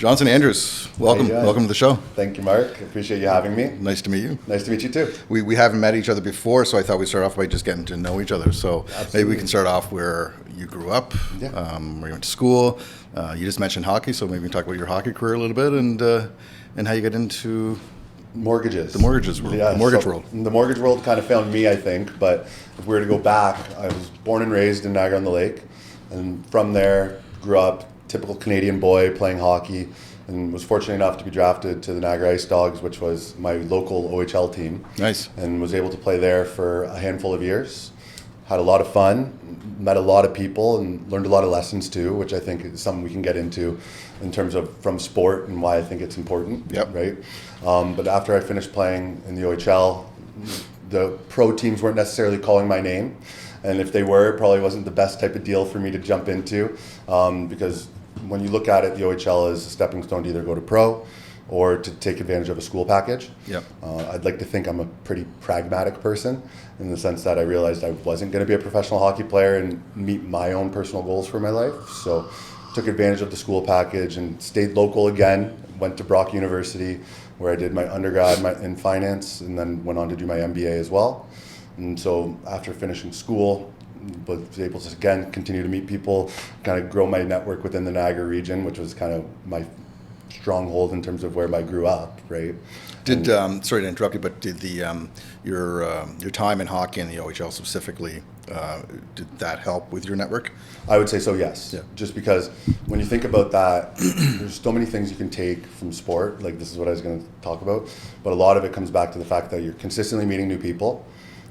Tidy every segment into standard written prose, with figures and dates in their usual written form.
Johnson Andrews, welcome to the show. Thank you, Mark. Appreciate you having me. Nice to meet you. Nice to meet you too. We haven't met each other before, so I thought we'd start off by just getting to know each other. So Absolutely. maybe we can start off where you grew up, where you went to school. You just mentioned hockey, so maybe we can talk about your hockey career a little bit and how you got into mortgages. The mortgage world. Yeah, the mortgage world. The mortgage world kind of found me, I think. But if we were to go back, I was born and raised in Niagara-on-the-Lake, and from there grew up typical Canadian boy playing hockey, and was fortunate enough to be drafted to the Niagara Ice Dogs, which was my local OHL team. Nice. And was able to play there for a handful of years. Had a lot of fun, met a lot of people, and learned a lot of lessons too, which I think is something we can get into in terms of from sport and why I think it's important. Yep. Right. But after I finished playing in the OHL, the pro teams weren't necessarily calling my name. And if they were, it probably wasn't the best type of deal for me to jump into, because when you look at it, the OHL is a stepping stone to either go to pro or to take advantage of a school package. Yep. I'd like to think I'm a pretty pragmatic person in the sense that I realized I wasn't going to be a professional hockey player and meet my own personal goals for my life. So took advantage of the school package and stayed local again, went to Brock University where I did my undergrad in finance and then went on to do my MBA as well. And so after finishing school, was able to again continue to meet people, kind of grow my network within the Niagara region, which was kind of my stronghold in terms of where I grew up, right? Did sorry to interrupt you, but did the your time in hockey and the OHL specifically did that help with your network? I would say so, yes. Yeah. Just because when you think about that, there's so many things you can take from sport. Like this is what I was going to talk about, but a lot of it comes back to the fact that you're consistently meeting new people.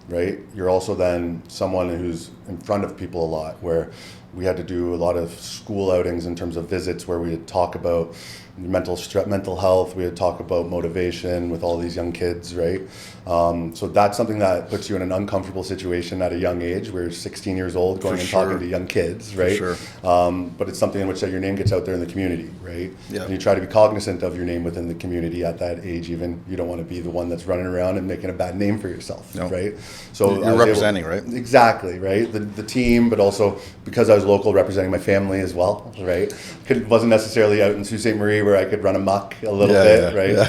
Right? You're also then someone who's in front of people a lot, where we had to do a lot of school outings in terms of visits where we would talk about mental health, we would talk about motivation with all these young kids, right? So that's something that puts you in an uncomfortable situation at a young age. We're 16 years old going and talking to young kids, right? For sure. But it's something in which that your name gets out there in the community, right? Yeah. And you try to be cognizant of your name within the community at that age even. You don't want to be the one that's running around and making a bad name for yourself, right? So you're representing, right? Exactly, right? The team, but also because I was local, representing my family as well, right? Wasn't necessarily out in Sault Ste. Marie where I could run amok a little bit, right? Yeah.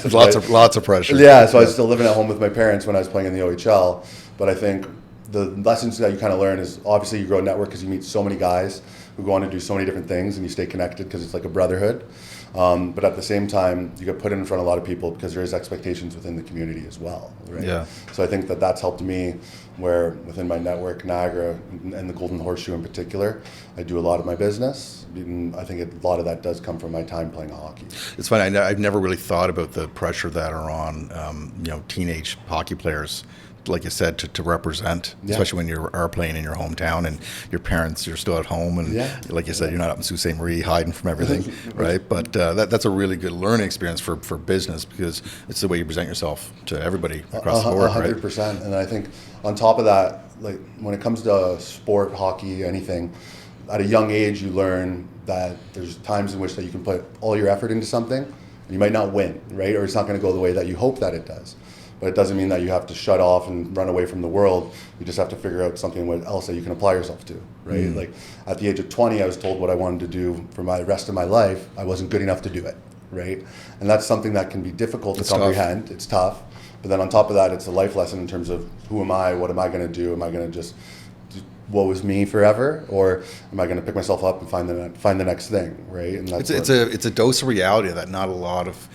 Lots of pressure. Yeah, so I was still living at home with my parents when I was playing in the OHL. But I think the lessons that you kind of learn is obviously you grow a network because you meet so many guys who go on to do so many different things and you stay connected because it's like a brotherhood. But at the same time, you get put in front of a lot of people because there is expectations within the community as well, right? Yeah. So I think that that's helped me where within my network, Niagara and the Golden Horseshoe in particular, I do a lot of my business. And I think a lot of that does come from my time playing hockey. It's funny, I've never really thought about the pressure that are on teenage hockey players, like you said, to represent, especially when you are playing in your hometown and your parents, you're still at home, and like you said, you're not up in Sault Ste. Marie hiding from everything, right? But that's a really good learning experience for business because it's the way you present yourself to everybody across the board, 100%. Right? And I think on top of that, like when it comes to sport, hockey, anything, at a young age you learn that there's times in which that you can put all your effort into something and you might not win, right? Or it's not going to go the way that you hope that it does. But it doesn't mean that you have to shut off and run away from the world. You just have to figure out something else that you can apply yourself to, right? Like at the age of 20, I was told what I wanted to do for my rest of my life. I wasn't good enough to do it, right? And that's something that can be difficult to comprehend. Tough. It's tough. But then on top of that, it's a life lesson in terms of who am I? What am I going to do? Am I going to just woe is me forever, or am I going to pick myself up and find the next thing, right? And that's it's a dose of reality that not a lot of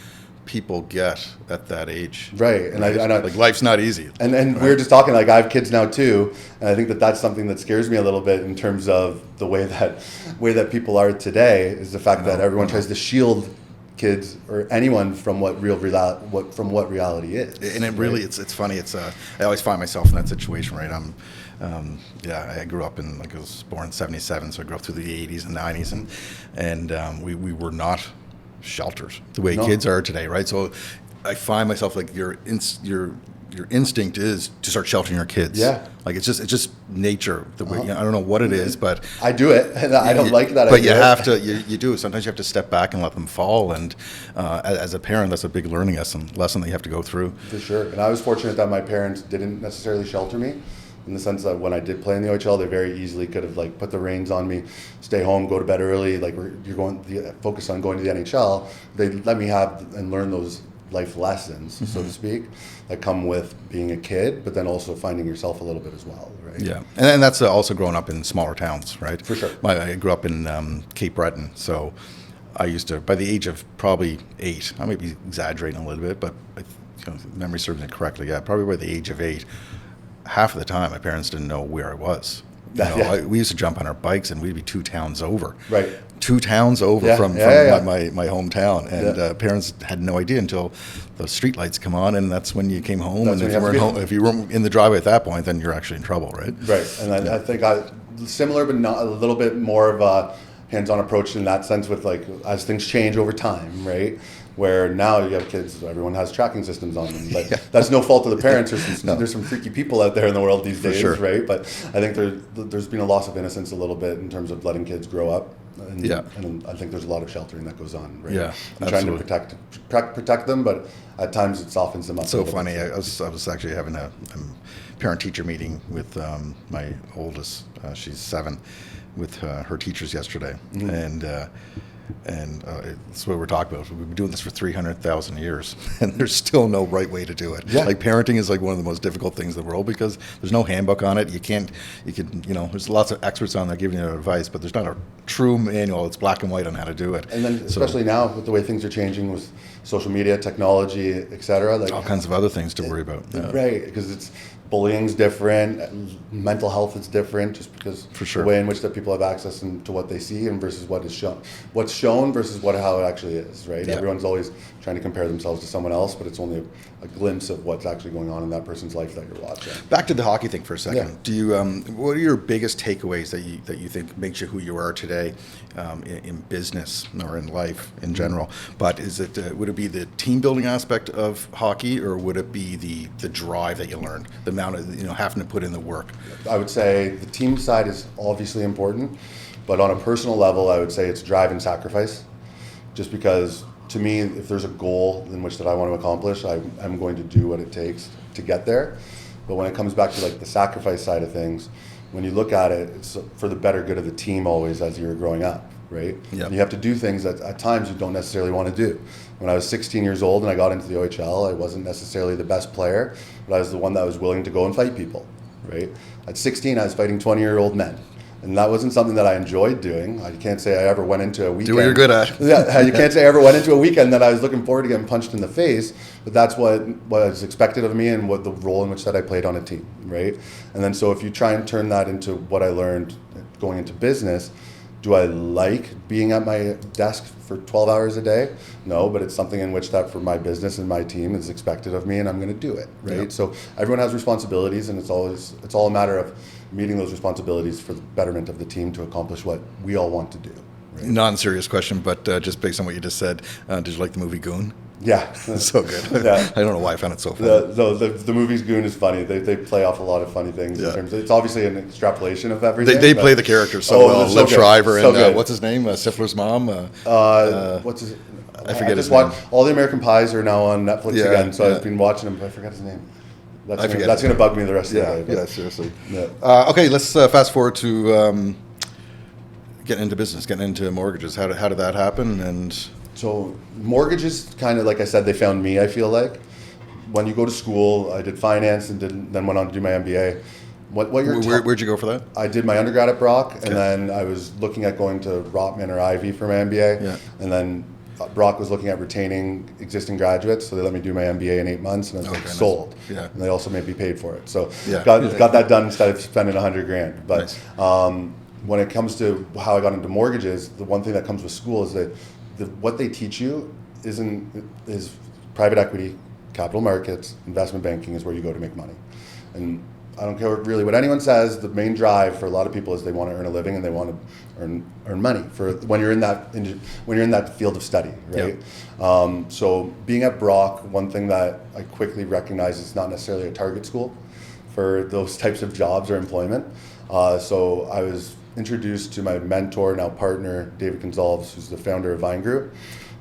people get at that age, right? And I like life's not easy, and right? We were just talking, like I have kids now too, and I think that that's something that scares me a little bit in terms of the way that people are today, is the fact that everyone tries to shield kids or anyone from what reality is. And it really, it's funny. I always find myself in that situation, right? I grew up I was born in '77, so I grew up through the '80s and '90s, and we were not sheltered the way kids are today, right? So I find myself like your instinct is to start sheltering your kids. Yeah. Like it's just nature. The way, I don't know what it is, but I do it, and I don't like that. But you have to. You do. Sometimes you have to step back and let them fall. And as a parent, that's a big learning lesson that you have to go through. For sure. And I was fortunate that my parents didn't necessarily shelter me. in the sense that when I did play in the OHL, they very easily could have like put the reins on me, stay home, go to bed early, like you're going focus on going to the NHL. They let me have and learn those life lessons, so to speak, that come with being a kid, but then also finding yourself a little bit as well, right? Yeah, and then that's also growing up in smaller towns, right? For sure. I grew up in Cape Breton, so I used to, by the age of probably 8, I might be exaggerating a little bit, but if memory serves me correctly, yeah, probably by the age of 8, half of the time my parents didn't know where I was. We used to jump on our bikes and we'd be 2 towns over. Right. 2 towns over from my hometown, and parents had no idea until the street lights come on, and that's when you came home. And if you weren't in the driveway at that point, then you're actually in trouble, right? Right, and I think similar, but not a little bit more of a hands-on approach in that sense. With like as things change over time, right? Where now you have kids, everyone has tracking systems on them. But that's no fault of the parents. There's some freaky people out there in the world these days, right? But I think there's been a loss of innocence a little bit in terms of letting kids grow up. And I think there's a lot of sheltering that goes on, right? Yeah, and trying to protect them, but at times it softens them up. So funny. I was actually having a parent-teacher meeting with my oldest. She's 7, with her teachers yesterday, and that's what we're talking about. We've been doing this for 300,000 years, and there's still no right way to do it. Yeah. Like parenting is like one of the most difficult things in the world because there's no handbook on it. There's lots of experts on there giving you advice, but there's not a true manual. It's black and white on how to do it. And then especially now with the way things are changing with social media, technology, et cetera. Like all kinds of other things to worry about. Yeah. Right, because bullying's different, mental health is different, just because the way in which that people have access to what they see and versus what's shown versus how it actually is, right? Yeah. Everyone's always trying to compare themselves to someone else, but it's only a glimpse of what's actually going on in that person's life that you're watching. Back to the hockey thing for a second. Yeah. Do you what are your biggest takeaways that you think makes you who you are today in business or in life in general? But would it be the team building aspect of hockey, or would it be the drive that you learned, the amount of having to put in the work? I would say the team side is obviously important, but on a personal level, I would say it's drive and sacrifice. Just because to me, if there's a goal in which that I want to accomplish, I'm going to do what it takes to get there. But when it comes back to like the sacrifice side of things, when you look at it, it's for the better good of the team always as you're growing up, right? Yep. You have to do things that at times you don't necessarily want to do. When I was 16 years old and I got into the OHL, I wasn't necessarily the best player, but I was the one that was willing to go and fight people, right? At 16, I was fighting 20-year-old men. And that wasn't something that I enjoyed doing. I can't say I ever went into a weekend. Do what you're good at. Yeah, you can't say I ever went into a weekend that I was looking forward to getting punched in the face, but that's what was expected of me and what the role in which that I played on a team, right? And then so if you try and turn that into what I learned going into business, do I like being at my desk for 12 hours a day? No, but it's something in which that for my business and my team is expected of me, and I'm going to do it, right? Yep. So everyone has responsibilities, and it's all a matter of meeting those responsibilities for the betterment of the team to accomplish what we all want to do. Right? Non-serious question, but just based on what you just said, did you like the movie Goon? Yeah. It's so good. Yeah. I don't know why I found it so funny. The movie's Goon is funny. They play off a lot of funny things. In terms of, it's obviously an extrapolation of everything. They play the characters so well. Liv Shriver and what's his name? Stifler's mom? What's his I forget his name. All the American Pies are now on Netflix again, so I've been watching them, but I forgot his name. That's going to bug me the rest of the day. Yeah, seriously. Yeah. Okay, let's fast forward to getting into business, getting into mortgages. How did that happen? And so mortgages, kind of like I said, they found me, I feel like. When you go to school, I did finance and then went on to do my MBA. Where'd you go for that? I did my undergrad at Brock, and then I was looking at going to Rotman or Ivy for my MBA. Yeah. And then Brock was looking at retaining existing graduates, so they let me do my MBA in 8 months, and I was sold. Yeah. And they also made me paid for it. So got that done instead of spending $100,000. But nice. When it comes to how I got into mortgages, the one thing that comes with school is that what they teach you is private equity, capital markets, investment banking is where you go to make money. And I don't care really what anyone says. The main drive for a lot of people is they want to earn a living and they want to earn money for when you're in that field of study, right? Yep. So being at Brock, one thing that I quickly recognized is not necessarily a target school for those types of jobs or employment. So I was introduced to my mentor, now partner, David Gonzalez, who's the founder of Vine Group,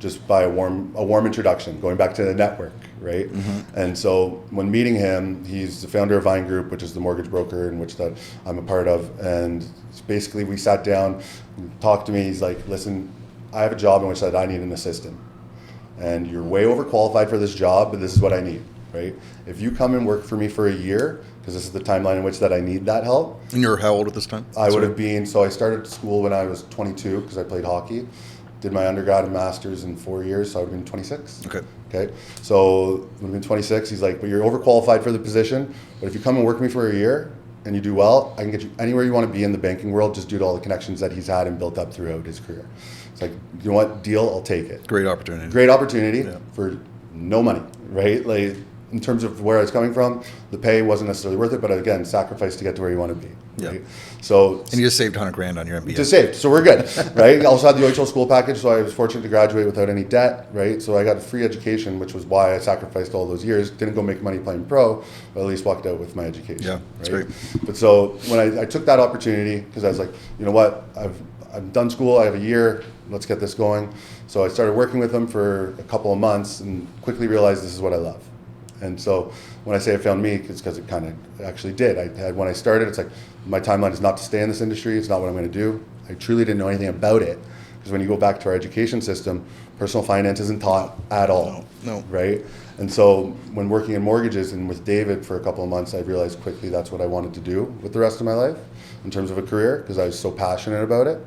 just by a warm introduction, going back to the network, right? And so when meeting him, he's the founder of Vine Group, which is the mortgage broker in which that I'm a part of. And basically we sat down, talked to me. He's like, listen, I have a job in which that I need an assistant. And you're way overqualified for this job, but this is what I need, right? If you come and work for me for a year, because this is the timeline in which that I need that help. And you're how old at this time? I would have been, so I started school when I was 22 because I played hockey. Did my undergrad and master's in 4 years, so I would have been 26. Okay. So would have been 26. He's like, but you're overqualified for the position. But if you come and work with me for a year and you do well, I can get you anywhere you want to be in the banking world, just due to all the connections that he's had and built up throughout his career. It's like, you know what, deal, I'll take it. Great opportunity. Great opportunity for no money, right? Like, in terms of where I was coming from, the pay wasn't necessarily worth it, but again, sacrifice to get to where you want to be. Right? So, and you just saved $100,000 on your MBA. Just saved, so we're good, right? I also had the OHL school package, so I was fortunate to graduate without any debt, right? So I got a free education, which was why I sacrificed all those years. Didn't go make money playing pro, but at least walked out with my education. Yeah, that's great. But so when I took that opportunity, because I was like, you know what, I've done school, I have a year, let's get this going. So I started working with them for a couple of months and quickly realized this is what I love. And so when I say it found me, it's because it kind of actually did. When I started, it's like, my timeline is not to stay in this industry. It's not what I'm going to do. I truly didn't know anything about it. Because when you go back to our education system, personal finance isn't taught at all. No. Right? And so when working in mortgages and with David for a couple of months, I realized quickly that's what I wanted to do with the rest of my life in terms of a career, because I was so passionate about it.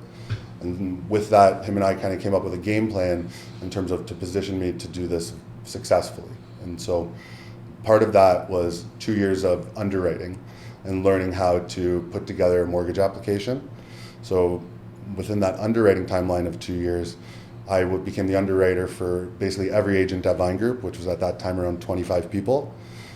And with that, him and I kind of came up with a game plan in terms of to position me to do this successfully. And so part of that was 2 years of underwriting and learning how to put together a mortgage application. So within that underwriting timeline of 2 years, I became the underwriter for basically every agent at Vine Group, which was at that time around 25 people.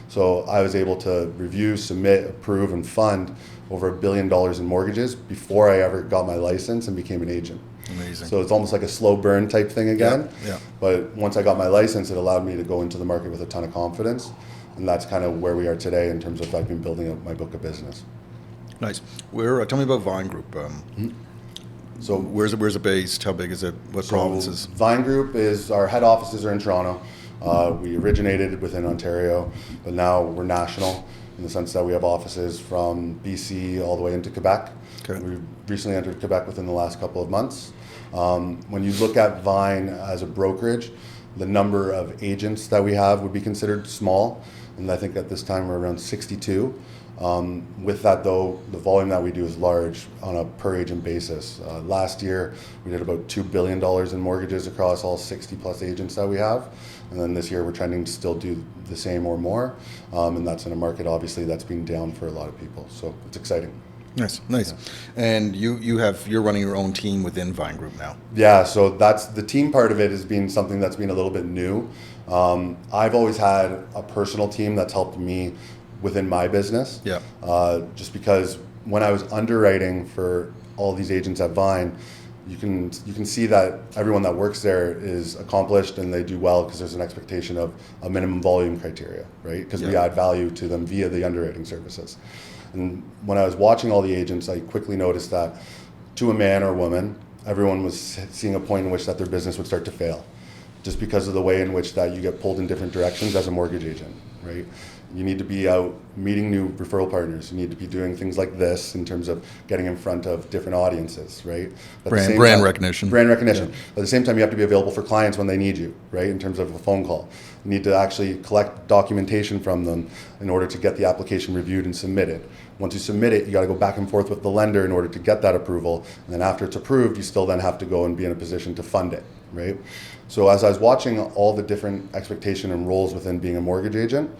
So I was able to review, submit, approve, and fund over $1 billion in mortgages before I ever got my license and became an agent. Amazing. So it's almost like a slow burn type thing again. Yeah. But once I got my license, it allowed me to go into the market with a ton of confidence. And that's kind of where we are today in terms of I've been building up my book of business. Nice. Tell me about Vine Group. So where's it based? How big is it? What provinces? Vine Group our head offices are in Toronto. We originated within Ontario, but now we're national in the sense that we have offices from BC all the way into Quebec. Okay. We've recently entered Quebec within the last couple of months. When you look at Vine as a brokerage, the number of agents that we have would be considered small. And I think at this time we're around 62. With that though, the volume that we do is large on a per agent basis. Last year, we did about $2 billion in mortgages across all 60 plus agents that we have. And then this year we're trending to still do the same or more. And that's in a market obviously that's been down for a lot of people. So it's exciting. Nice. Yeah. And you're running your own team within Vine Group now. Yeah, so that's the team part of it has been something that's been a little bit new. I've always had a personal team that's helped me within my business. Yeah. Just because when I was underwriting for all these agents at Vine, you can see that everyone that works there is accomplished and they do well because there's an expectation of a minimum volume criteria, right? Because we add value to them via the underwriting services. And when I was watching all the agents, I quickly noticed that to a man or woman, everyone was seeing a point in which that their business would start to fail, just because of the way in which that you get pulled in different directions as a mortgage agent, right? You need to be out meeting new referral partners. You need to be doing things like this in terms of getting in front of different audiences, right? Brand recognition. Brand recognition. Yeah. At the same time, you have to be available for clients when they need you, right? In terms of a phone call. You need to actually collect documentation from them in order to get the application reviewed and submitted. Once you submit it, you got to go back and forth with the lender in order to get that approval. And then after it's approved, you still then have to go and be in a position to fund it, right? So as I was watching all the different expectation and roles within being a mortgage agent,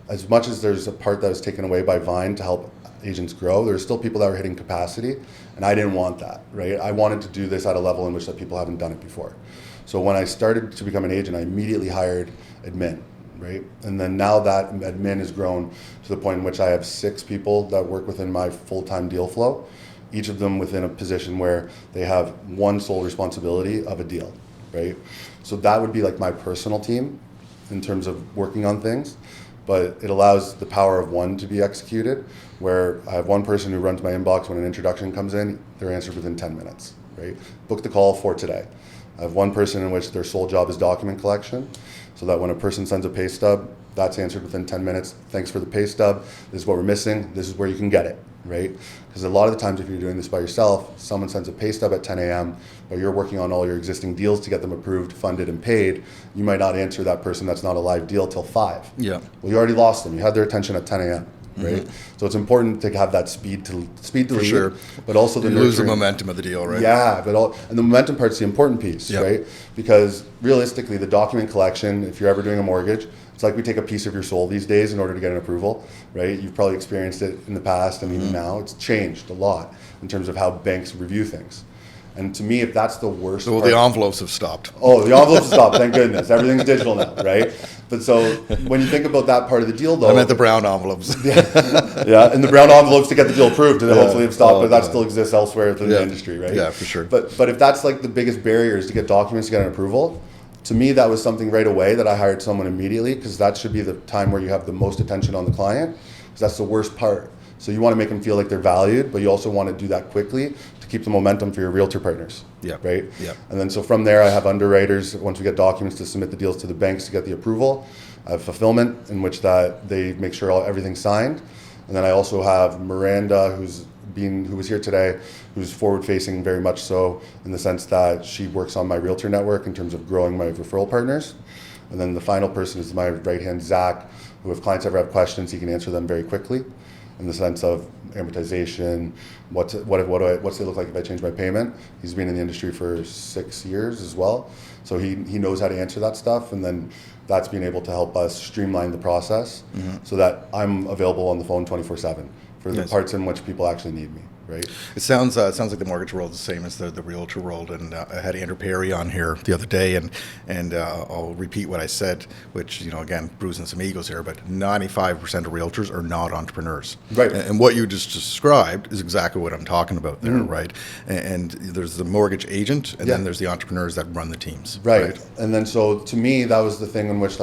as much as there's a part that was taken away by Vine to help agents grow, there's still people that were hitting capacity, and I didn't want that, right? I wanted to do this at a level in which that people haven't done it before. So when I started to become an agent, I immediately hired admin, right? And then now that admin has grown to the point in which I have 6 people that work within my full-time deal flow, each of them within a position where they have one sole responsibility of a deal, right? So that would be like my personal team in terms of working on things. But it allows the power of one to be executed, where I have one person who runs my inbox when an introduction comes in, they're answered within 10 minutes, right? Book the call for today. I have one person in which their sole job is document collection, so that when a person sends a pay stub, that's answered within 10 minutes. Thanks for the pay stub. This is what we're missing. This is where you can get it, right? Because a lot of the times if you're doing this by yourself, someone sends a pay stub at 10 a.m., but you're working on all your existing deals to get them approved, funded, and paid. You might not answer that person that's not a live deal till 5. Yeah. Well, you already lost them. You had their attention at 10 a.m., right? So it's important to have that speed to lead, sure. but also the You lose the nurturing. momentum of the deal, right? Yeah, and the momentum part's the important piece, Yep. right? Because realistically, the document collection, if you're ever doing a mortgage, it's like we take a piece of your soul these days in order to get an approval, right? You've probably experienced it in the past and even now. It's changed a lot in terms of how banks review things. And to me, if that's the worst Well, part, the envelopes have stopped. oh, the envelopes stopped, thank goodness. Everything's digital now, right? But so when you think about that part of the deal, though, I meant the brown envelopes. yeah, and the brown envelopes to get the deal approved, and hopefully have stopped, Oh, but that God. still exists elsewhere within Yeah. the industry, right? Yeah, for sure. But if that's like the biggest barrier is to get documents to get an approval, to me that was something right away that I hired someone immediately, because that should be the time where you have the most attention on the client, because that's the worst part. So you want to make them feel like they're valued, but you also want to do that quickly to keep the momentum for your realtor partners. Yeah. Right? Yeah. And then so from there, I have underwriters, once we get documents, to submit the deals to the banks to get the approval. I have fulfillment, in which that they make sure everything's signed. And then I also have Miranda, who was here today, who's forward-facing very much so, in the sense that she works on my realtor network in terms of growing my referral partners. And then the final person is my right hand, Zach, who if clients ever have questions, he can answer them very quickly, in the sense of amortization, what's it look like if I change my payment. He's been in the industry for 6 years as well, so he knows how to answer that stuff, and then that's being able to help us streamline the process so that I'm available on the phone 24/7 for the Nice. parts in which people actually need me, right? It sounds like the mortgage world is the same as the realtor world, and I had Andrew Perry on here the other day, and I'll repeat what I said, which again bruising some egos here, but 95% of realtors are not entrepreneurs, Right. And what you just described is exactly what I'm talking about there, right? And there's the mortgage agent, and then there's the entrepreneurs that run the teams, Right. And then so to me, that was the thing in which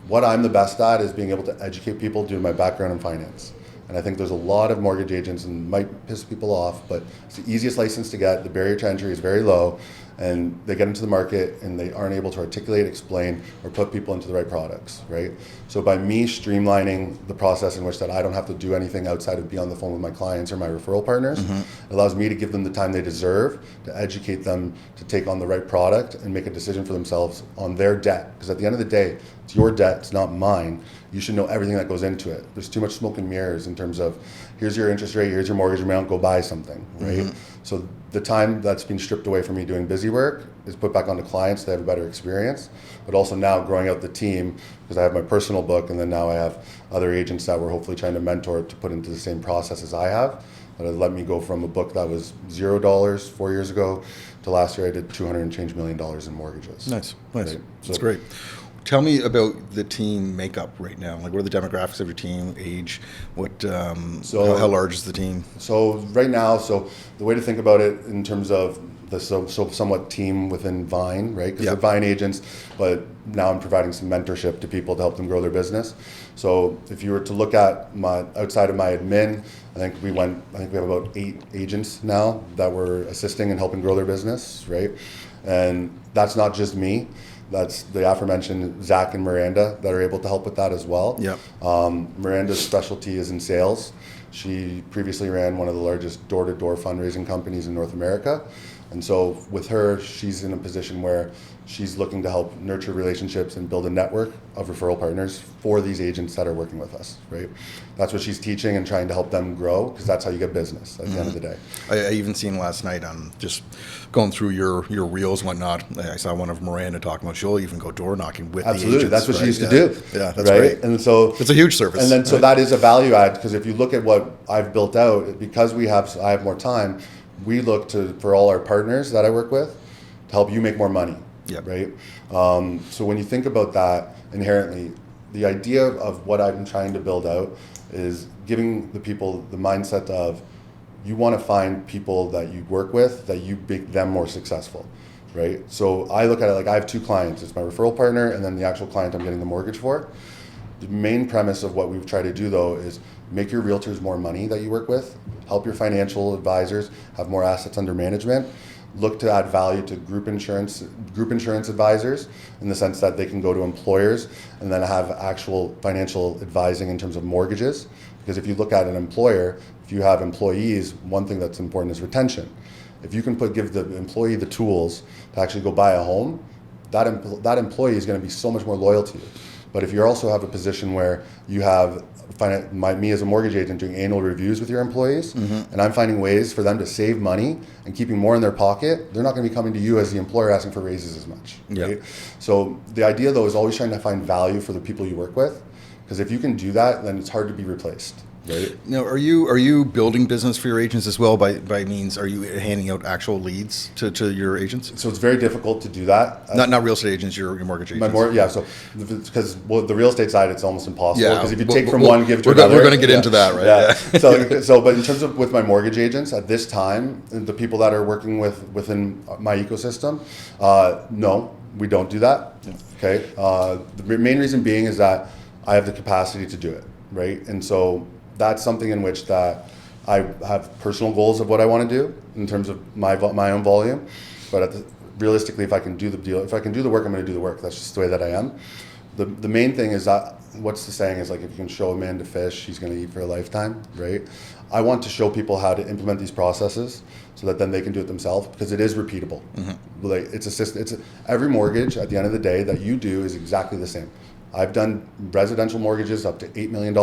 what I'm the best at is being able to educate people due to my background in finance. And I think there's a lot of mortgage agents, and might piss people off, but it's the easiest license to get. The barrier to entry is very low, and they get into the market and they aren't able to articulate, explain, or put people into the right products, right? So by me streamlining the process in which that I don't have to do anything outside of be on the phone with my clients or my referral partners, it allows me to give them the time they deserve to educate them to take on the right product and make a decision for themselves on their debt. Because at the end of the day, it's your debt, it's not mine. You should know everything that goes into it. There's too much smoke and mirrors in terms of here's your interest rate, here's your mortgage amount, go buy something, right? So the time that's been stripped away from me doing busy work is put back onto clients to have a better experience, but also now growing out the team, because I have my personal book, and then now I have other agents that we're hopefully trying to mentor to put into the same process as I have, that has let me go from a book that was $0 4 years ago to last year I did $200 and change million in mortgages. Nice. Right? That's So- great. Tell me about the team makeup right now. Like, what are the demographics of your team? Age? What? How large is the team? So right now, the way to think about it in terms of the somewhat team within Vine, right? Because Yeah. they're Vine agents, but now I'm providing some mentorship to people to help them grow their business. So if you were to look at my outside of my admin, I think we have about 8 agents now that we're assisting and helping grow their business, right? And that's not just me. That's the aforementioned Zach and Miranda that are able to help with that as well. Yep. Miranda's specialty is in sales. She previously ran one of the largest door-to-door fundraising companies in North America. And so with her, she's in a position where she's looking to help nurture relationships and build a network of referral partners for these agents that are working with us, right? That's what she's teaching and trying to help them grow, because that's how you get business at the end of the day. I even seen last night on just going through your reels and whatnot. I saw one of Miranda talking about she'll even go door knocking with Absolutely, the agents. that's what she right? used to do. Yeah, that's right. great. And so It's a huge service. And then so right? that is a value add, because if you look at what I've built out, because I have more time, we look for all our partners that I work with to help you make more money. Yep. Right. So when you think about that inherently, the idea of what I'm trying to build out is giving the people the mindset of you want to find people that you work with that you make them more successful. Right. So I look at it like I have 2 clients. It's my referral partner and then the actual client I'm getting the mortgage for. The main premise of what we've tried to do, though, is make your realtors more money that you work with, help your financial advisors have more assets under management, look to add value to group insurance advisors in the sense that they can go to employers and then have actual financial advising in terms of mortgages. Because if you look at an employer, if you have employees, one thing that's important is retention. If you can give the employee the tools to actually go buy a home, that employee is going to be so much more loyal to you. But if you also have a position where you have me as a mortgage agent doing annual reviews with your employees, and I'm finding ways for them to save money and keeping more in their pocket, they're not going to be coming to you as the employer asking for raises as much. Right? So the idea though is always trying to find value for the people you work with, because if you can do that, then it's hard to be replaced. Right. Now, are you building business for your agents as well? By means, are you handing out actual leads to your agents? So it's very difficult to do that. Not real estate agents, your mortgage agents. So because the real estate side, it's almost impossible. Yeah, Because if you take from one, give to another. We're going to get into that, right? Yeah. So, but in terms of with my mortgage agents at this time, the people that are working within my ecosystem, no, we don't do that. Yeah. Okay. The main reason being is that I have the capacity to do it, right? And so that's something in which that I have personal goals of what I want to do in terms of my own volume. But realistically, if I can do the work, I'm going to do the work. That's just the way that I am. The main thing is that, what's the saying is like, if you can show a man to fish, he's going to eat for a lifetime, right? I want to show people how to implement these processes so that then they can do it themselves, because it is repeatable. Like it's every mortgage at the end of the day that you do is exactly the same. I've done residential mortgages up to $8 million.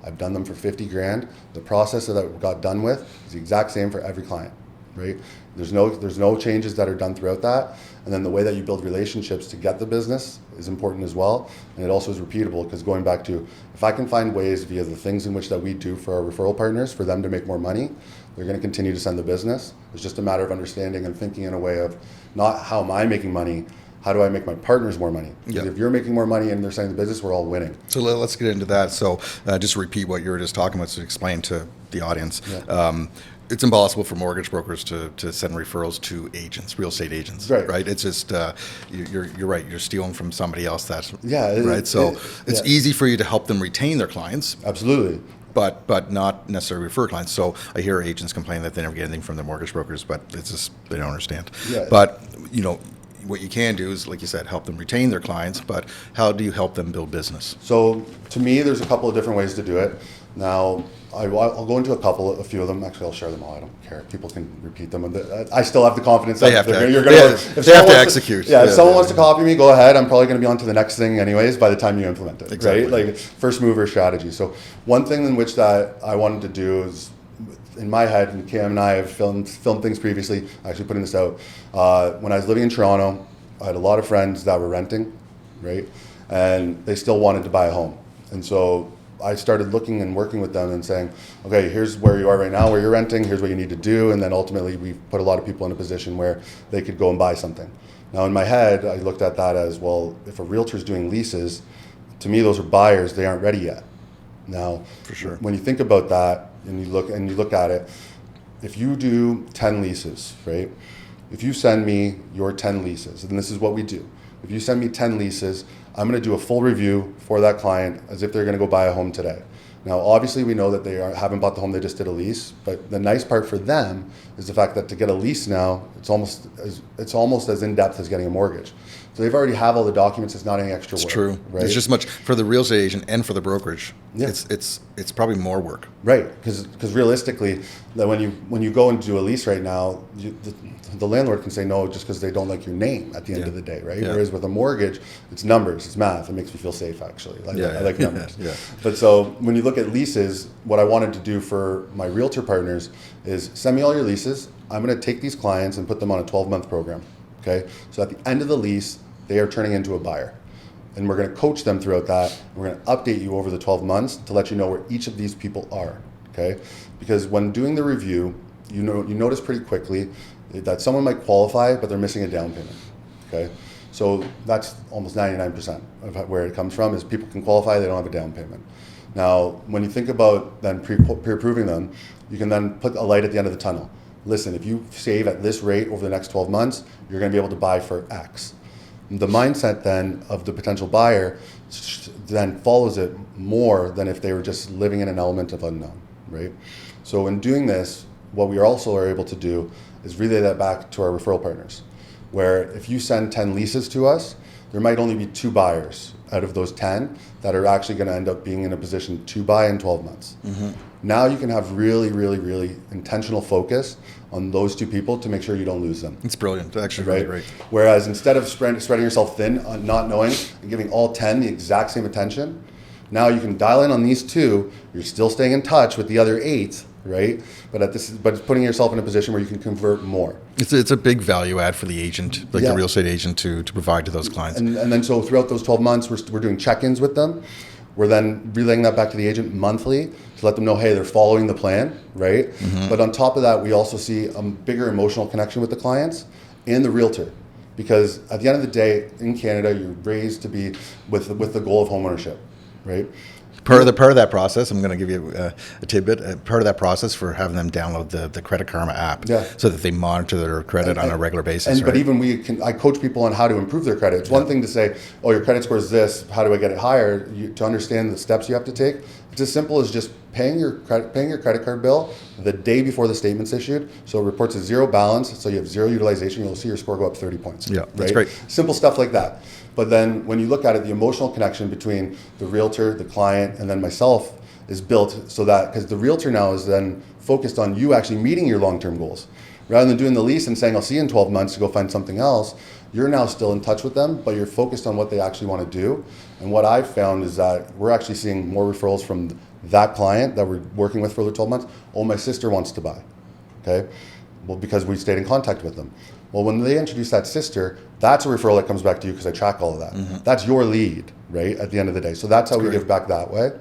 I've done them for 50 grand. The process that I got done with is the exact same for every client, right? There's no changes that are done throughout that. And then the way that you build relationships to get the business is important as well. And it also is repeatable, because going back to, if I can find ways via the things in which that we do for our referral partners for them to make more money, they're going to continue to send the business. It's just a matter of understanding and thinking in a way of not how am I making money, how do I make my partners more money? Because if you're making more money and they're selling the business, we're all winning. So let's get into that. So just repeat what you were just talking about to explain to the audience. Yeah. It's impossible for mortgage brokers to send referrals to agents, real estate agents, right? It's just, you're right, you're stealing from somebody else. Right? So it's easy for you to help them retain their clients. Absolutely. But not necessarily refer clients. So I hear agents complain that they never get anything from their mortgage brokers, but it's just, they don't understand. Yeah. But, what you can do is, like you said, help them retain their clients, but how do you help them build business? So to me, there's a couple of different ways to do it. Now, I'll go into a few of them. Actually, I'll share them all. I don't care. People can repeat them. I still have the confidence that you're going to. They have to execute. If someone wants to copy me, go ahead. I'm probably going to be on to the next thing anyways by the time you implement it. Exactly. Right? Like first mover strategy. So one thing in which that I wanted to do is, in my head, and Cam and I have filmed things previously, actually putting this out. When I was living in Toronto, I had a lot of friends that were renting, right? And they still wanted to buy a home. And so I started looking and working with them and saying, okay, here's where you are right now, where you're renting, here's what you need to do. And then ultimately we put a lot of people in a position where they could go and buy something. Now in my head, I looked at that as, well, if a realtor's doing leases, to me those are buyers, they aren't ready yet. Now, for sure, when you think about that and you look at it, if you do 10 leases, right? If you send me your 10 leases, and this is what we do. If you send me 10 leases, I'm going to do a full review for that client as if they're going to go buy a home today. Now, obviously, we know that they haven't bought the home, they just did a lease. But the nice part for them is the fact that to get a lease now, it's almost as in-depth as getting a mortgage. So they've already have all the documents. It's not any extra work. It's true. Right? It's just much for the real estate agent and for the brokerage. Yeah. It's probably more work. Right, because realistically, that when you go and do a lease right now, the landlord can say no just because they don't like your name at the end of the day, right? Yeah. Whereas with a mortgage, it's numbers, it's math. It makes me feel safe, actually. I like numbers. Yeah. But so when you look at leases, what I wanted to do for my realtor partners is send me all your leases. I'm going to take these clients and put them on a 12-month program. Okay, so at the end of the lease, they are turning into a buyer. And we're going to coach them throughout that. We're going to update you over the 12 months to let you know where each of these people are. Okay, because when doing the review, you notice pretty quickly that someone might qualify, but they're missing a down payment. Okay, so that's almost 99% of where it comes from, is people can qualify, they don't have a down payment. Now, when you think about then pre-approving them, you can then put a light at the end of the tunnel. Listen, if you save at this rate over the next 12 months, you're going to be able to buy for X. The mindset then of the potential buyer then follows it more than if they were just living in an element of unknown, right? So in doing this, what we also are able to do is relay that back to our referral partners, where if you send 10 leases to us, there might only be 2 buyers out of those 10 that are actually going to end up being in a position to buy in 12 months. Now you can have really, really, really intentional focus on those 2 people to make sure you don't lose them. It's brilliant. It's actually really great. Whereas instead of spreading yourself thin, on not knowing, and giving all 10 the exact same attention, now you can dial in on these 2. You're still staying in touch with the other 8, right? But it's putting yourself in a position where you can convert more. It's a big value add for the agent, like the real estate agent, to provide to those clients. And then so throughout those 12 months, we're doing check-ins with them. We're then relaying that back to the agent monthly to let them know, hey, they're following the plan, right? But on top of that, we also see a bigger emotional connection with the clients and the realtor. Because at the end of the day, in Canada, you're raised to be with the goal of homeownership, right? Part of that process, I'm going to give you a tidbit. Part of that process for having them download the Credit Karma app, so that they monitor their credit on a regular basis. But even I coach people on how to improve their credit. It's one thing to say, oh, your credit score is this. How do I get it higher? To understand the steps you have to take. It's as simple as just paying your credit card bill the day before the statement's issued. So it reports a 0 balance. So you have 0 utilization. You'll see your score go up 30 points. Yeah, that's great. Simple stuff like that. But then when you look at it, the emotional connection between the realtor, the client, and then myself is built so that, because the realtor now is then focused on you actually meeting your long-term goals. Rather than doing the lease and saying, I'll see you in 12 months to go find something else, you're now still in touch with them, but you're focused on what they actually want to do. And what I've found is that we're actually seeing more referrals from that client that we're working with for the 12 months. Oh, my sister wants to buy. Okay. Well, because we stayed in contact with them. Well, when they introduce that sister, that's a referral that comes back to you because I track all of that. That's your lead, right, at the end of the day. So that's how we give back that way.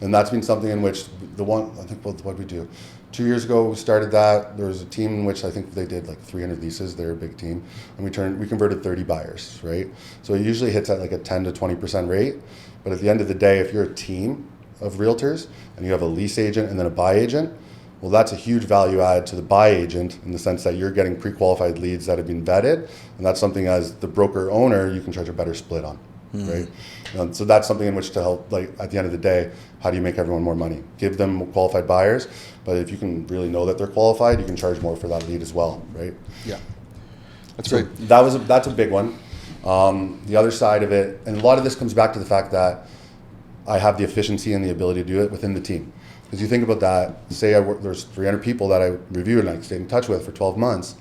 And that's been something in which what did we do? 2 years ago, we started that. There was a team in which I think they did like 300 leases. They're a big team. And we converted 30 buyers, right? So it usually hits at like a 10 to 20% rate. But at the end of the day, if you're a team of realtors and you have a lease agent and then a buy agent, well, that's a huge value add to the buy agent in the sense that you're getting pre-qualified leads that have been vetted. And that's something as the broker owner, you can charge a better split on, right? So that's something in which to help, like at the end of the day, how do you make everyone more money? Give them qualified buyers, but if you can really know that they're qualified, you can charge more for that lead as well, right? Yeah, that's so great. That's a big one. The other side of it, and a lot of this comes back to the fact that I have the efficiency and the ability to do it within the team. Because you think about that, say there's 300 people that I reviewed and I stayed in touch with for 12 months.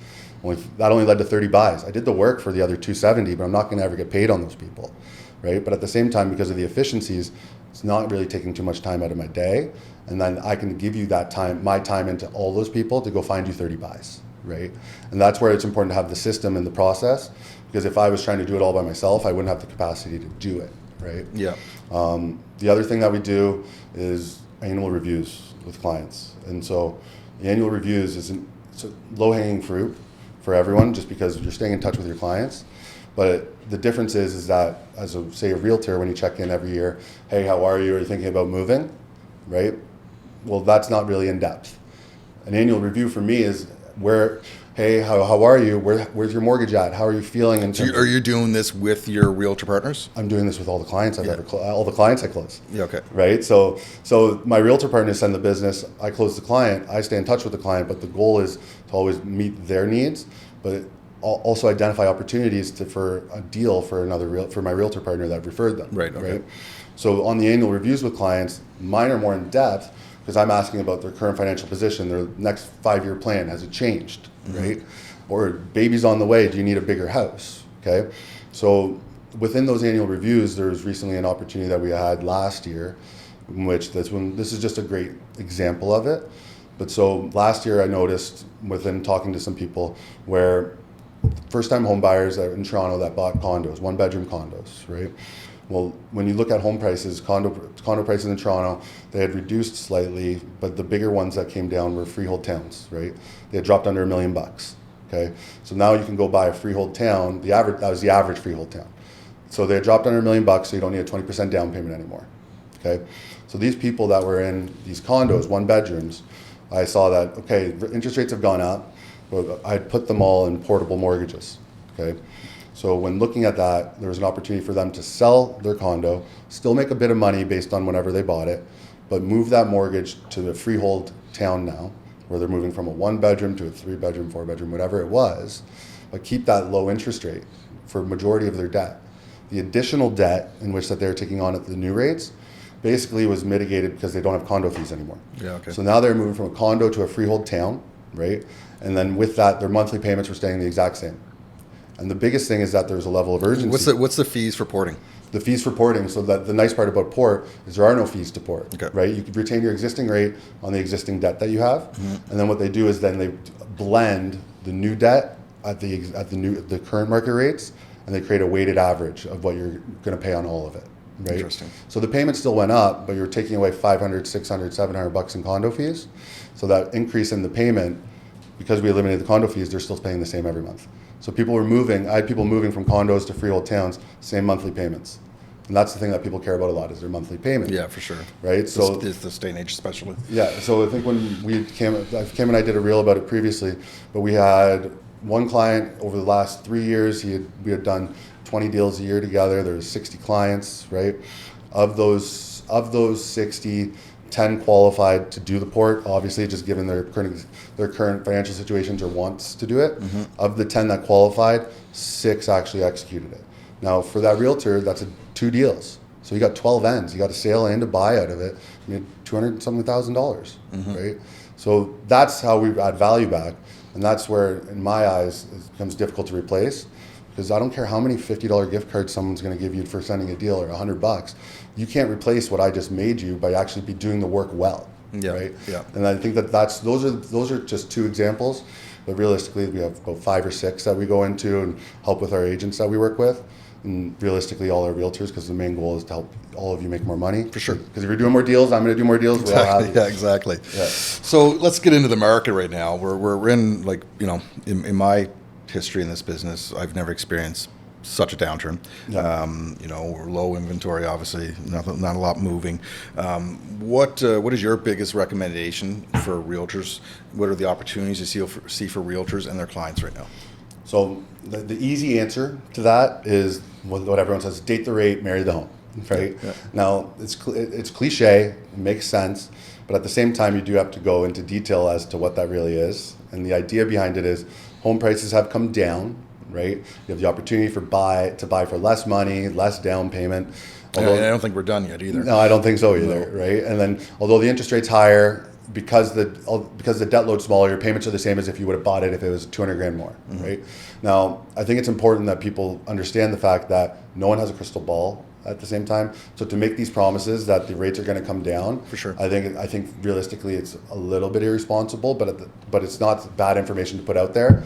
That only led to 30 buys. I did the work for the other 270, but I'm not going to ever get paid on those people, right? But at the same time, because of the efficiencies, it's not really taking too much time out of my day. And then I can give you that time, my time into all those people to go find you 30 buys, right? And that's where it's important to have the system and the process. Because if I was trying to do it all by myself, I wouldn't have the capacity to do it, right? Yeah. The other thing that we do is annual reviews with clients. And so the annual reviews it's a low-hanging fruit for everyone just because you're staying in touch with your clients. But the difference is that as a realtor, when you check in every year, hey, how are you? Are you thinking about moving? Right? Well, that's not really in depth. An annual review for me is hey, how are you? Where's your mortgage at? How are you feeling? Are you doing this with your realtor partners? I'm doing this with all the clients all the clients I close. Yeah, okay. Right? So my realtor partners send the business, I close the client, I stay in touch with the client, but the goal is to always meet their needs, but also identify opportunities for a deal for my realtor partner that referred them. Right, okay. Right? So on the annual reviews with clients, mine are more in depth because I'm asking about their current financial position, their next 5-year plan, has it changed, right? Or baby's on the way, do you need a bigger house, okay? So within those annual reviews, there was recently an opportunity that we had last year, in which this is just a great example of it. But so last year I noticed within talking to some people where first-time home buyers in Toronto that bought condos, 1-bedroom condos, right? Well, when you look at home prices, condo prices in Toronto, they had reduced slightly, but the bigger ones that came down were freehold towns, right? They had dropped under $1 million, okay? So now you can go buy a freehold town, that was the average freehold town. So they had dropped under $1 million, so you don't need a 20% down payment anymore, okay? So these people that were in these condos, 1-bedrooms, I saw that, okay, interest rates have gone up, but I'd put them all in portable mortgages, okay? So when looking at that, there was an opportunity for them to sell their condo, still make a bit of money based on whenever they bought it, but move that mortgage to the freehold town now, where they're moving from a 1-bedroom to a 3-bedroom, 4-bedroom, whatever it was, but keep that low interest rate for majority of their debt. The additional debt in which that they're taking on at the new rates basically was mitigated because they don't have condo fees anymore. Yeah, okay. So now they're moving from a condo to a freehold town, right? And then with that, their monthly payments were staying the exact same. And the biggest thing is that there's a level of urgency. What's the fees for porting? The fees for porting, so that the nice part about port is there are no fees to port, Okay. right? You can retain your existing rate on the existing debt that you have, and then what they do is then they blend the new debt at the current market rates, and they create a weighted average of what you're going to pay on all of it, right? Interesting. So the payment still went up, but you're taking away $500, $600, $700 in condo fees. So that increase in the payment, because we eliminated the condo fees, they're still paying the same every month. So people were moving. I had people moving from condos to freehold towns, same monthly payments. And that's the thing that people care about a lot is their monthly payment. Yeah, for sure. Right? So it's this day and age especially. yeah, so I think when Kim and I did a reel about it previously, but we had one client over the last 3 years, we had done 20 deals a year together. There was 60 clients, right? Of those 60, 10 qualified to do the port, obviously just given their current financial situations or wants to do it. Of the 10 that qualified, 6 actually executed it. Now for that realtor, that's 2 deals. So you got 12 ends. You got a sale and a buy out of it. You had $200,000, right? So that's how we add value back. And that's where, in my eyes, it becomes difficult to replace. Because I don't care how many $50 gift cards someone's going to give you for sending a deal or $100. You can't replace what I just made you by actually be doing the work well, right? Yeah. And I think those are just 2 examples. But realistically, we have about 5 or 6 that we go into and help with our agents that we work with. And realistically, all our realtors, because the main goal is to help all of you make more money. For sure. Because if you're doing more deals, I'm going to do more deals. Exactly. Yeah, exactly. Yeah. So let's get into the market right now. We're in, like, in my history in this business, I've never experienced such a downturn. Yeah. We're low inventory, obviously, not a lot moving. What is your biggest recommendation for realtors? What are the opportunities you see for realtors and their clients right now? So the easy answer to that is what everyone says: date the rate, marry the home. Right? Yeah. Now it's cliche, it makes sense, but at the same time, you do have to go into detail as to what that really is. And the idea behind it is home prices have come down. Right? You have the opportunity to buy for less money, less down payment. Although, I don't think we're done yet either. No, I don't think so either. No. Right? And then, although the interest rate's higher, because the debt load's smaller, your payments are the same as if you would have bought it if it was $200,000 more. Right? Now, I think it's important that people understand the fact that no one has a crystal ball at the same time. So to make these promises that the rates are going to come down, for sure, I think realistically it's a little bit irresponsible, but it's not bad information to put out there.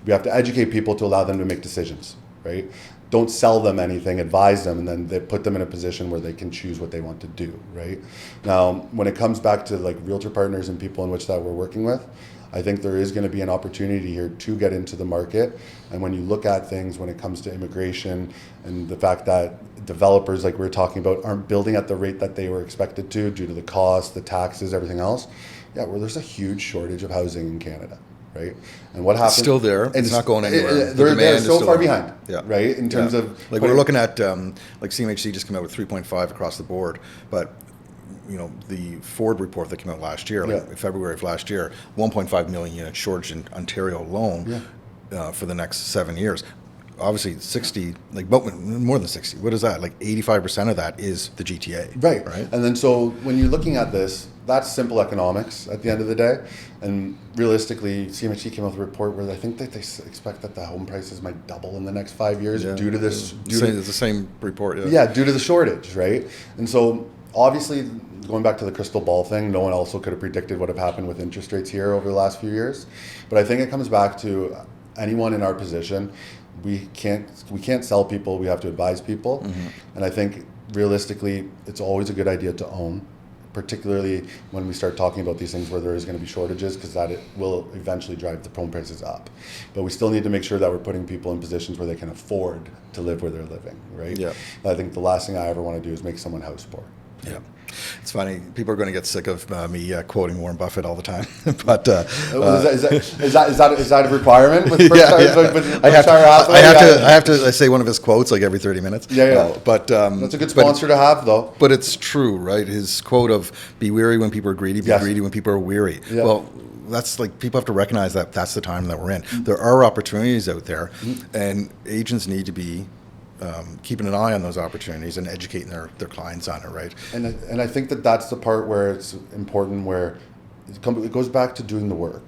We have to educate people to allow them to make decisions, right? Don't sell them anything, advise them, and then they put them in a position where they can choose what they want to do, right? Now, when it comes back to like realtor partners and people in which that we're working with, I think there is going to be an opportunity here to get into the market. And when you look at things when it comes to immigration and the fact that developers, like we were talking about, aren't building at the rate that they were expected to due to the cost, the taxes, everything else, there's a huge shortage of housing in Canada. Right, and what happens? It's still there. It's not going anywhere. They're so far behind. Yeah. Right. In terms of like we're looking at like CMHC just came out with 3.5 across the board, but the Ford report that came out last year, like February of last year, 1.5 million unit shortage in Ontario alone for the next 7 years. Obviously 60, like more than 60. What is that? Like 85% of that is the GTA. Right. And then so when you're looking at this, that's simple economics at the end of the day. And realistically, CMHC came out with a report where I think that they expect that the home prices might double in the next 5 years due to this. It's the same report. Yeah, due to the shortage, right? And so obviously, going back to the crystal ball thing, no one also could have predicted what have happened with interest rates here over the last few years. But I think it comes back to anyone in our position. We can't sell people. We have to advise people. And I think realistically, it's always a good idea to own, particularly when we start talking about these things where there is going to be shortages, because it will eventually drive the home prices up. But we still need to make sure that we're putting people in positions where they can afford to live where they're living, right? Yeah. I think the last thing I ever want to do is make someone house poor. Yeah. It's funny. People are going to get sick of me quoting Warren Buffett all the time. But is that a requirement? With I have to say one of his quotes like every 30 minutes. But that's a good sponsor to have, though. But it's true, right? His quote of "Be weary when people are greedy, be greedy when people are weary." Yeah. Well, that's like, people have to recognize that that's the time that we're in. There are opportunities out there, and agents need to be keeping an eye on those opportunities and educating their clients on it, right? And I think that that's the part where it's important, where it goes back to doing the work,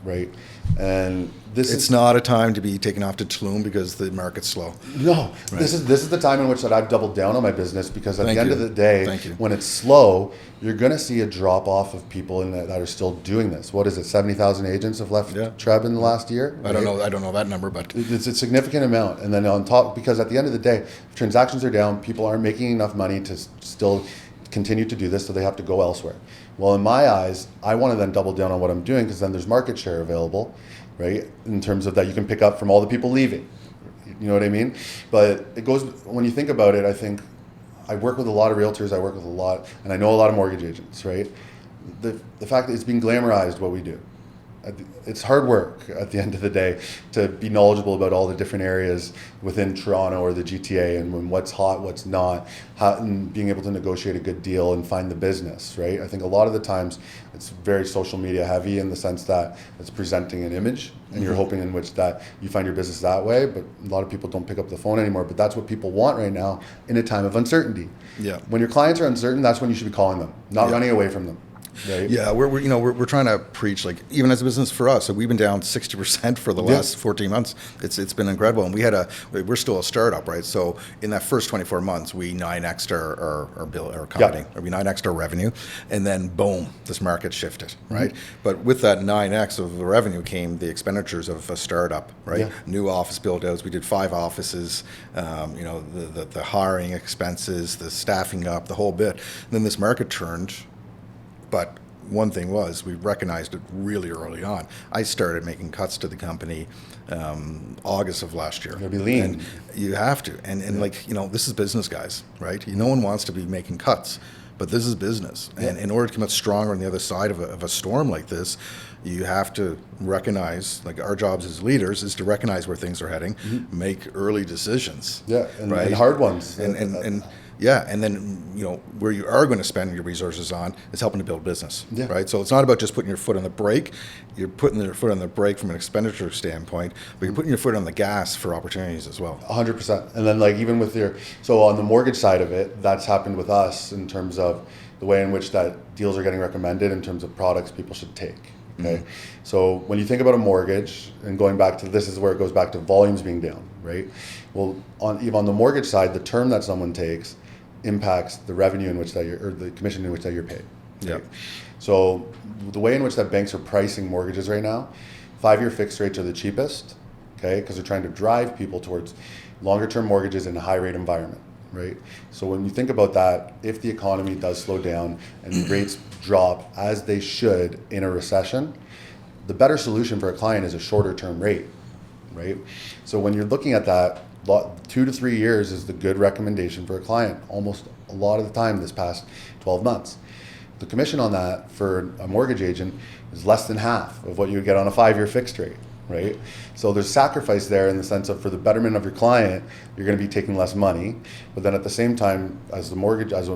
right? And It's not a time to be taken off to Tulum because the market's slow. No, Right. this is the time in which that I've doubled down on my business, because at Thank the end you. of the day, Thank you. when it's slow, you're going to see a drop off of people that are still doing this. What is it? 70,000 agents have left Yeah. Treb in the last year. I don't know that number, but It's a significant amount, and then on top, because at the end of the day, if transactions are down, people aren't making enough money to still continue to do this, so they have to go elsewhere. Well, in my eyes, I want to then double down on what I'm doing, because then there's market share available, right? In terms of that, you can pick up from all the people leaving. You know what I mean? But it goes, when you think about it, I think I work with a lot of realtors, I work with a lot, and I know a lot of mortgage agents, right? The fact that it's being glamorized, what we do. It's hard work at the end of the day to be knowledgeable about all the different areas within Toronto or the GTA, and what's hot, what's not, and being able to negotiate a good deal and find the business, right? I think a lot of the times it's very social media heavy, in the sense that it's presenting an image, and you're hoping in which that you find your business that way, but a lot of people don't pick up the phone anymore. But that's what people want right now in a time of uncertainty. Yeah. When your clients are uncertain, that's when you should be calling them, not running away from them. Right? yeah, we're trying to preach, like, even as a business for us. So we've been down 60% for the last 14 months. It's been incredible, and we're still a startup, right? So in that first 24 months, we 9x'd our bill, our company, or we 9x'd our revenue, and then boom, this market shifted, right? But with that 9x of the revenue came the expenditures of a startup, right? Yeah. New office build outs. We did 5 offices. The hiring expenses, the staffing up, the whole bit. And then this market turned. But one thing was, we recognized it really early on. I started making cuts to the company August of last year. You gotta be lean. And you have to. And this is business, guys, right? No one wants to be making cuts, but this is business. Yeah. And in order to come out stronger on the other side of a storm like this, you have to recognize, like, our jobs as leaders is to recognize where things are heading, make early decisions. Yeah, and right? hard ones. And then where you are going to spend your resources on is helping to build business, Yeah. right? So it's not about just putting your foot on the brake. You're putting your foot on the brake from an expenditure standpoint, but you're putting your foot on the gas for opportunities as well. 100%. And then, like, even with so on the mortgage side of it, that's happened with us in terms of the way in which that deals are getting recommended in terms of products people should take. Okay. So when you think about a mortgage, and going back to this, is where it goes back to volumes being down, right? Well, even on the mortgage side, the term that someone takes impacts the revenue in which that or the commission in which that you're paid. Yeah. Right? So the way in which that banks are pricing mortgages right now, 5-year fixed rates are the cheapest, okay, because they're trying to drive people towards longer term mortgages in a high rate environment, right? So when you think about that, if the economy does slow down and rates drop as they should in a recession, the better solution for a client is a shorter term rate, right? So when you're looking at that, 2 to 3 years is the good recommendation for a client, almost a lot of the time this past 12 months. The commission on that for a mortgage agent is less than half of what you would get on a 5-year fixed rate, right? So there's sacrifice there in the sense of, for the betterment of your client, you're going to be taking less money, but then at the same time, as the mortgage, as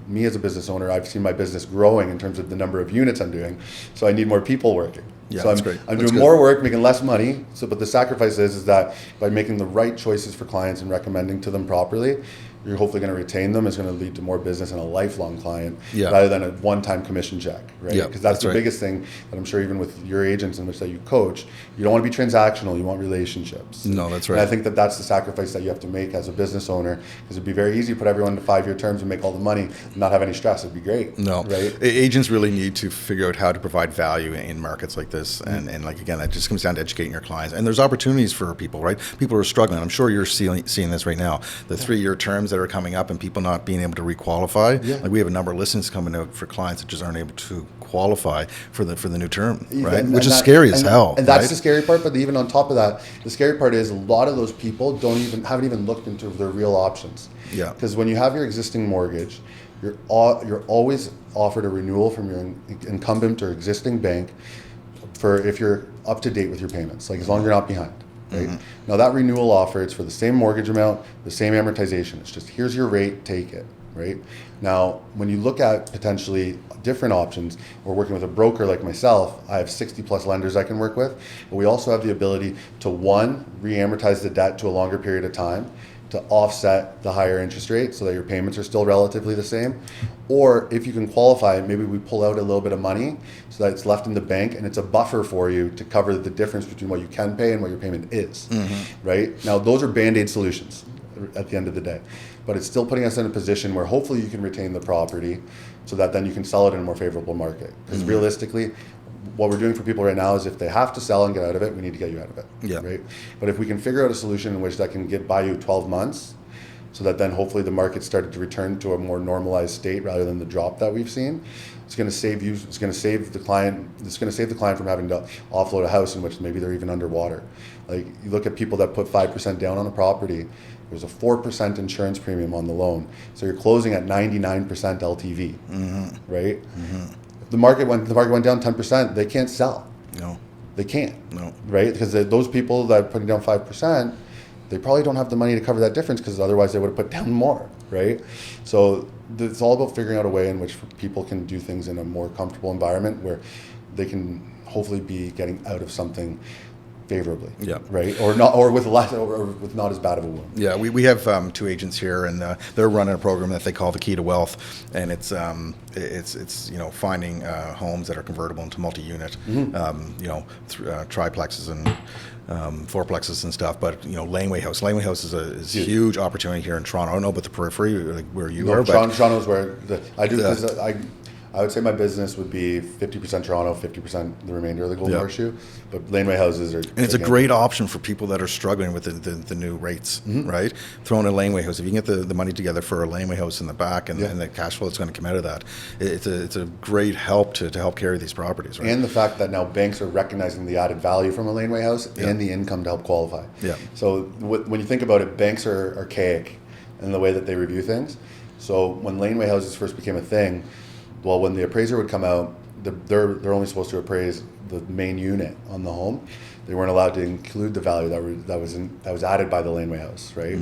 me as a business owner, I've seen my business growing in terms of the number of units I'm doing, so I need more people working. Yeah, so that's I'm, great. I'm That's doing good. more work, making less money. So, but the sacrifice is that by making the right choices for clients and recommending to them properly, you're hopefully going to retain them. Is going to lead to more business and a lifelong client, Yeah. rather than a one-time commission check, right? Yeah, Because that's the right. biggest thing that I'm sure even with your agents in which that you coach, you don't want to be transactional. You want relationships. No, that's And right. I think that that's the sacrifice that you have to make as a business owner, because it'd be very easy to put everyone to 5-year terms and make all the money and not have any stress. It'd be great. No, right? Agents really need to figure out how to provide value in markets like this, and like, again, it just comes down to educating your clients. And there's opportunities for people, right? People are struggling. I'm sure you're seeing this right now. The 3-year terms that are coming up, and people not being able to requalify. Yeah. Like, we have a number of listings coming out for clients that just aren't able to qualify for the new term, right? And Which is that- scary as hell. And that's right? the scary part. But even on top of that, the scary part is a lot of those people haven't even looked into their real options. Yeah. Because when you have your existing mortgage, you're always offered a renewal from your incumbent or existing bank for if you're up to date with your payments, like as long as you're not behind. Right? Now that renewal offer, it's for the same mortgage amount, the same amortization. It's just, here's your rate, take it. right? Now, when you look at potentially different options, we're working with a broker like myself. I have 60 plus lenders I can work with, but we also have the ability to, one, re-amortize the debt to a longer period of time to offset the higher interest rate so that your payments are still relatively the same. Or if you can qualify, maybe we pull out a little bit of money so that it's left in the bank and it's a buffer for you to cover the difference between what you can pay and what your payment is, right? Now, those are Band-Aid solutions at the end of the day, but it's still putting us in a position where hopefully you can retain the property so that then you can sell it in a more favorable market. Because realistically, what we're doing for people right now is if they have to sell and get out of it, we need to get you out of it, right? But if we can figure out a solution in which that can get by you 12 months, so that then hopefully the market started to return to a more normalized state rather than the drop that we've seen, it's going to save you. It's going to save the client. It's going to save the client from having to offload a house in which maybe they're even underwater. Like you look at people that put 5% down on a property. There's a 4% insurance premium on the loan, so you're closing at 99% LTV, right? If the market went down 10%, they can't sell. No, they can't. No, right? Because those people that are putting down 5%, they probably don't have the money to cover that difference because otherwise they would have put down more, right? So it's all about figuring out a way in which people can do things in a more comfortable environment where they can hopefully be getting out of something favorably, right? Or not, or with less, or with not as bad of a wound. Yeah, we have 2 agents here, and they're running a program that they call the Key to Wealth, and it's finding homes that are convertible into multi-unit, triplexes and fourplexes and stuff. But laneway house is a huge opportunity here in Toronto. I don't know about the periphery, like where you are, but Toronto's where I do. Because I would say my business would be 50% Toronto, 50% the remainder of the Golden Horseshoe. But laneway houses are... And it's a great option for people that are struggling with the new rates, right? Throwing a laneway house. If you can get the money together for a laneway house in the back and the cash flow that's going to come out of that, it's a great help to help carry these properties, right? And the fact that now banks are recognizing the added value from a laneway house and the income to help qualify. Yeah. So when you think about it, banks are archaic in the way that they review things. So when laneway houses first became a thing, well, when the appraiser would come out, they're only supposed to appraise the main unit on the home. They weren't allowed to include the value that was added by the laneway house, right?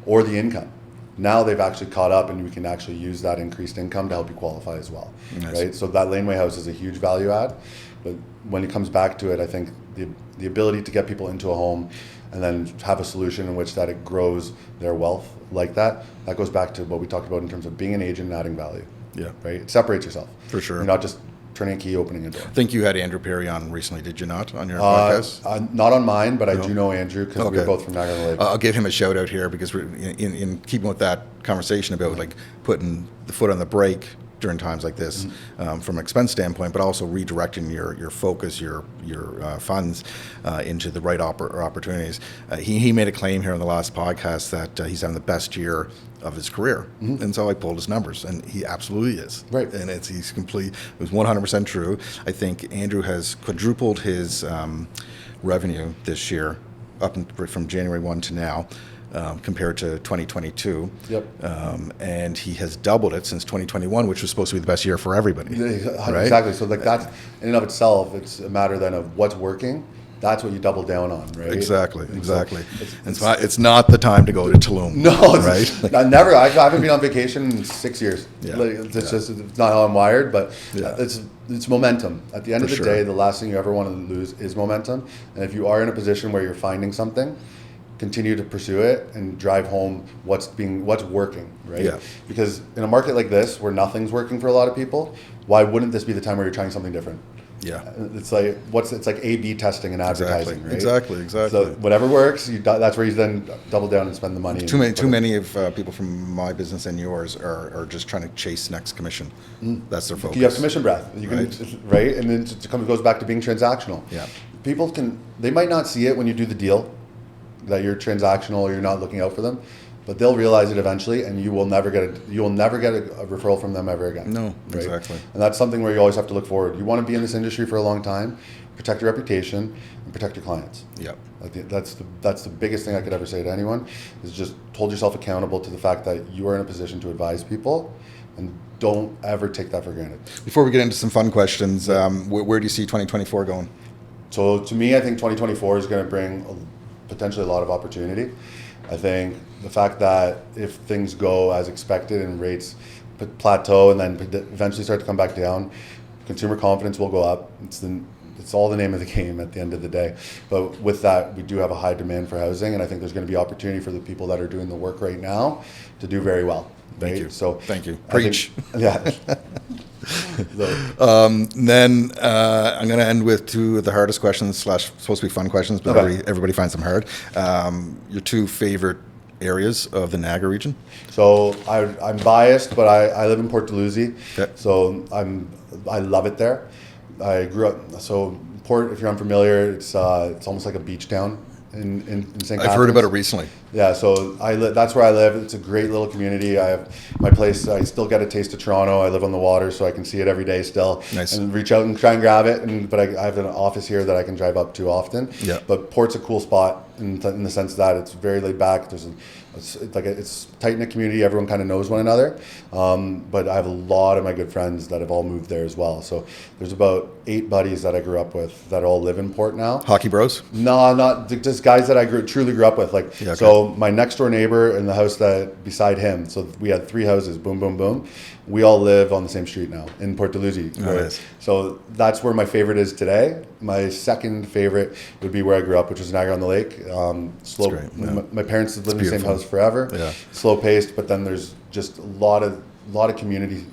Or the income. Now they've actually caught up, and we can actually use that increased income to help you qualify as well, right? So that laneway house is a huge value add. But when it comes back to it, I think the ability to get people into a home and then have a solution in which that it grows their wealth like that goes back to what we talked about in terms of being an agent and adding value. Yeah. Right? It separates yourself. For sure. You're not just turning a key, opening a door. I think you had Andrew Perry on recently, did you not, on your podcast? Not on mine, but I do know Andrew because we're both from Niagara Lake. I'll give him a shout out here because we're in keeping with that conversation about like putting the foot on the brake during times like this, from an expense standpoint, but also redirecting your focus, your funds into the right opportunities. He made a claim here on the last podcast that he's having the best year of his career, and so I pulled his numbers, and he absolutely is. Right, and he's complete. It was 100% true. I think Andrew has quadrupled his revenue this year, from January 1 to now. Compared to 2022. And he has doubled it since 2021, which was supposed to be the best year for everybody. Right? Exactly. So like that's in and of itself, it's a matter then of what's working. That's what you double down on, right? Exactly. So it's not the time to go to Tulum. No, right? I never. I haven't been on vacation in 6 years. It's just it's not how I'm wired, but it's momentum. At the end of the day, the last thing you ever want to lose is momentum. And if you are in a position where you're finding something, continue to pursue it and drive home what's working, right? Yeah. Because in a market like this where nothing's working for a lot of people, why wouldn't this be the time where you're trying something different? Yeah. It's like A/B testing and advertising, right? Exactly. So whatever works, that's where you then double down and spend the money. Too many of people from my business and yours are just trying to chase next commission. That's their focus. You have commission breath, right? And then it goes back to being transactional. Yeah. People they might not see it when you do the deal, that you're transactional or you're not looking out for them, but they'll realize it eventually, and you will never get a referral from them ever again. No, right? Exactly. And that's something where you always have to look forward. You want to be in this industry for a long time, protect your reputation, and protect your clients. Yeah. That's the biggest thing I could ever say to anyone, is just hold yourself accountable to the fact that you are in a position to advise people, and don't ever take that for granted. Before we get into some fun questions, where do you see 2024 going? So to me, I think 2024 is going to bring potentially a lot of opportunity. I think the fact that if things go as expected and rates plateau and then eventually start to come back down, consumer confidence will go up. It's all the name of the game at the end of the day. But with that, we do have a high demand for housing, and I think there's going to be opportunity for the people that are doing the work right now to do very well. Right? Thank you. So thank you. Preach. Yeah. Then I'm going to end with two of the hardest questions / supposed to be fun questions, but Okay. everybody finds them hard. Your two favorite areas of the Niagara region? So I'm biased, but I live in Port Dalhousie, Okay. so I love it there. I grew up, so Port, if you're unfamiliar, it's almost like a beach town in St. Catharines. I've heard about it recently. Yeah, so that's where I live. It's a great little community. I have my place. I still get a taste of Toronto. I live on the water, so I can see it every day still. Nice. And reach out and try and grab it. But I have an office here that I can drive up to often. Yeah. But Port's a cool spot in the sense that it's very laid back. It's tight knit community. Everyone kind of knows one another. But I have a lot of my good friends that have all moved there as well. So there's about 8 buddies that I grew up with that all live in Port now. Hockey bros? No, not just guys that I truly grew up with. Like, Yeah, okay. So my next door neighbor and the house that beside him. So we had 3 houses. Boom, boom, boom. We all live on the same street now in Port Dalhousie. Nice. So that's where my favorite is today. My second favorite would be where I grew up, which was Niagara on the Lake. Slow. great, yeah. My parents have lived in the same beautiful. house forever. Yeah. Slow paced, but then there's just a lot of community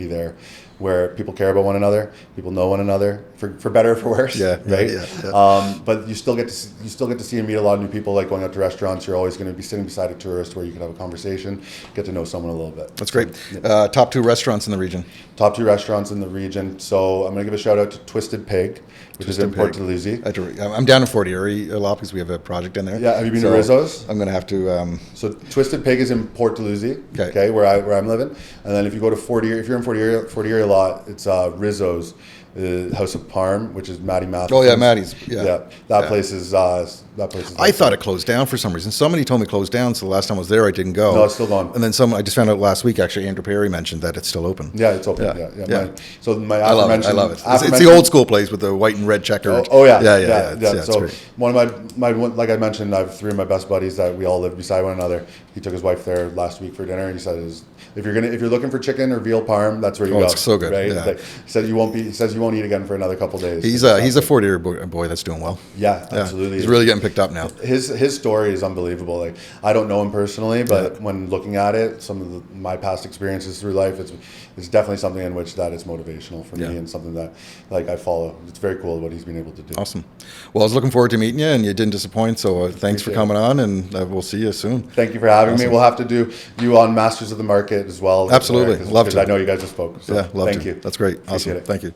there, where people care about one another, people know one another, for better or for worse. Yeah, right. yeah. But you still get to see and meet a lot of new people. Like going out to restaurants, you're always going to be sitting beside a tourist where you can have a conversation, get to know someone a little bit. That's great. Yeah. Top 2 restaurants in the region? Top 2 restaurants in the region. So I'm going to give a shout out to Twisted Pig, which is in Port Pig. Dalhousie. I'm down in Fort Erie a lot because we have a project in there. Yeah, have you been to Rizzo's? I'm going to have to. So Twisted Pig is in Port Dalhousie, Okay. where I'm living. And then if you go to Fort Erie, if you're in Fort Erie a lot, it's Rizzo's, House of Parm, which is Maddie Matheson's. Oh yeah, Maddie's. Yeah, that place is. I thought it closed down for some reason. Somebody told me it closed down, so the last time I was there, I didn't go. No, it's still gone. And then I just found out last week. Actually, Andrew Perry mentioned that it's still open. Yeah, it's open. Yeah. Yeah. Yeah. I love it. I love it. It's the old school place with the white and red checkered. Oh yeah. Yeah. It's So great. one of my like I mentioned, I have 3 of my best buddies that we all live beside one another. He took his wife there last week for dinner, and he said, if you're looking for chicken or veal parm, that's where you go. It's so good. Right? Yeah. Like, he said he says you won't eat again for another couple days. He's a Fort Erie boy that's doing well. Yeah, absolutely. He's really getting picked up now. His story is unbelievable. Like, I don't know him personally, but when looking at it, some of my past experiences through life, it's definitely something in which that is motivational for me and something that I follow. It's very cool what he's been able to do. Awesome. Well, I was looking forward to meeting you, and you didn't disappoint. So thanks for coming on, and we'll see you soon. Thank you for having me. We'll have to do you on Masters of the Market as well. Absolutely. Love to. I know you guys have spoken. So Yeah, love thank to. you. That's great. Appreciate Awesome. it. Thank you.